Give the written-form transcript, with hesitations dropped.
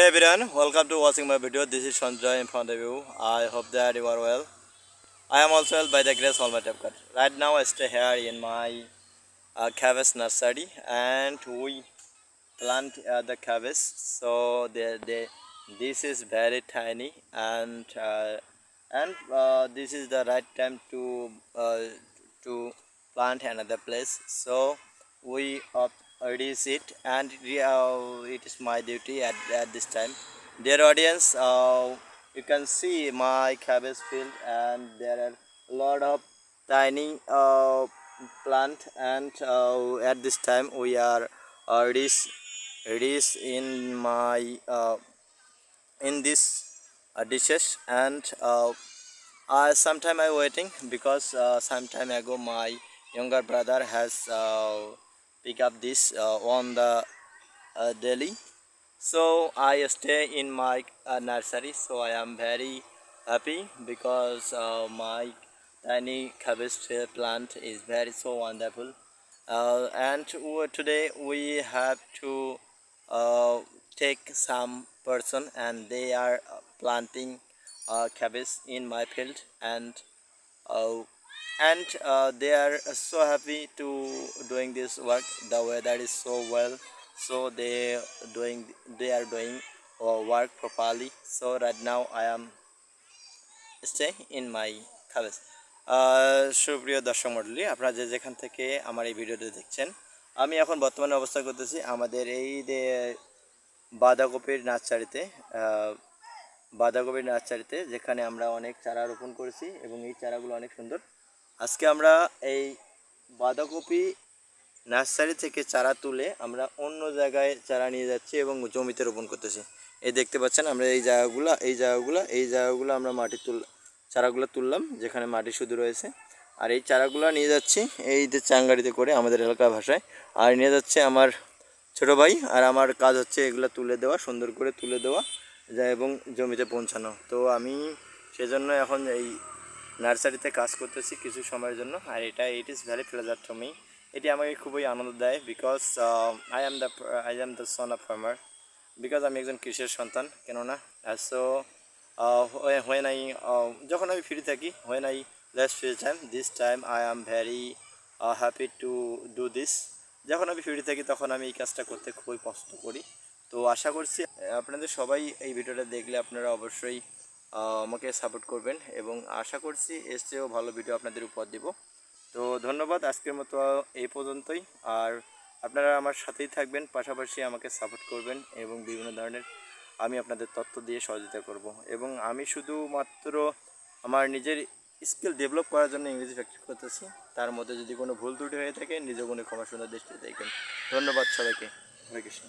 everyone, welcome to watching my video. This is Sanjay in front of you. I hope that you are well. I am also well by the grace of Almighty God. Right now I stay here in my cabbage nursery and we plant the cabbage. So this is very tiny and this is the right time to plant another place. So we reduce it and it is my duty at this time. Dear audience, you can see my cabbage field and there are a lot of tiny plant and at this time we are reduce in my in this dishes and sometime I waiting because some time ago my younger brother has pick up this on the daily. So I stay in my nursery. So I am very happy because my tiny cabbage plant is very so wonderful. And today we have to uh, take some person and they are planting cabbage in my field uh, and they are so happy to doing this work. The weather is so well, so doing they are doing work properly. So right now I am stay in my cabbage. সুপ্রিয় দর্শক মণ্ডলী, আপনারা যে যেখান থেকে আমার এই ভিডিওটি দেখছেন, আমি এখন বর্তমানে অবস্থান করতেছি আমাদের এই যে বাঁধাকপির নার্সারিতে। যেখানে আমরা অনেক চারা রোপণ করেছি এবং এই চারাগুলো অনেক সুন্দর। আজকে আমরা এই বাঁধাকপি নার্সারি থেকে চারা তুলে আমরা অন্য জায়গায় চারা নিয়ে যাচ্ছি এবং জমিতে রোপণ করতেছি। এই দেখতে পাচ্ছেন আমরা এই জায়গাগুলো আমরা চারাগুলো তুললাম যেখানে মাটি শুধু রয়েছে, আর এই চারাগুলো নিয়ে যাচ্ছি এই যে চাঙ্গাড়িতে করে আমাদের এলাকার ভাষায়, আর নিয়ে যাচ্ছে আমার ছোটো ভাই। আর আমার কাজ হচ্ছে এগুলো তুলে দেওয়া, সুন্দর করে তুলে দেওয়া যায় এবং জমিতে পৌঁছানো। তো আমি সেজন্য এখন এই নার্সারিতে কাজ করতেছি কিছু সময়ের জন্য। আর it is very pleasure to me. এটি আমাকে খুবই আনন্দ দেয় because I am the son of farmer, because আমি একজন কৃষির সন্তান। কেননা সো when I যখন আমি ফ্রি থাকি, when I less free time, this time I am very happy to do this. যখন আমি ফ্রি থাকি তখন আমি এই কাজটা করতে খুবই পছন্দ করি। তো আশা করছি আপনাদের সবাই এই ভিডিওটা দেখলে আপনারা অবশ্যই আমাকে সাপোর্ট করবেন এবং আশা করছি এর চেয়েও ভালো ভিডিও আপনাদের উপহার দেব। তো ধন্যবাদ, আজকের মতো এই পর্যন্তই। আর আপনারা আমার সাথেই থাকবেন, পাশাপাশি আমাকে সাপোর্ট করবেন এবং বিভিন্ন ধরনের আমি আপনাদের তথ্য দিয়ে সহযোগিতা করব। এবং আমি শুধুমাত্র আমার নিজের স্কিল ডেভেলপ করার জন্য ইংরেজি প্র্যাকটিস করতেছি। তার মধ্যে যদি কোনো ভুল ত্রুটি হয়ে থাকে নিজে কোনো ক্ষমা সুন্দর দৃষ্টিতে দেখবেন। ধন্যবাদ সবাইকে। হরে কৃষ্ণ।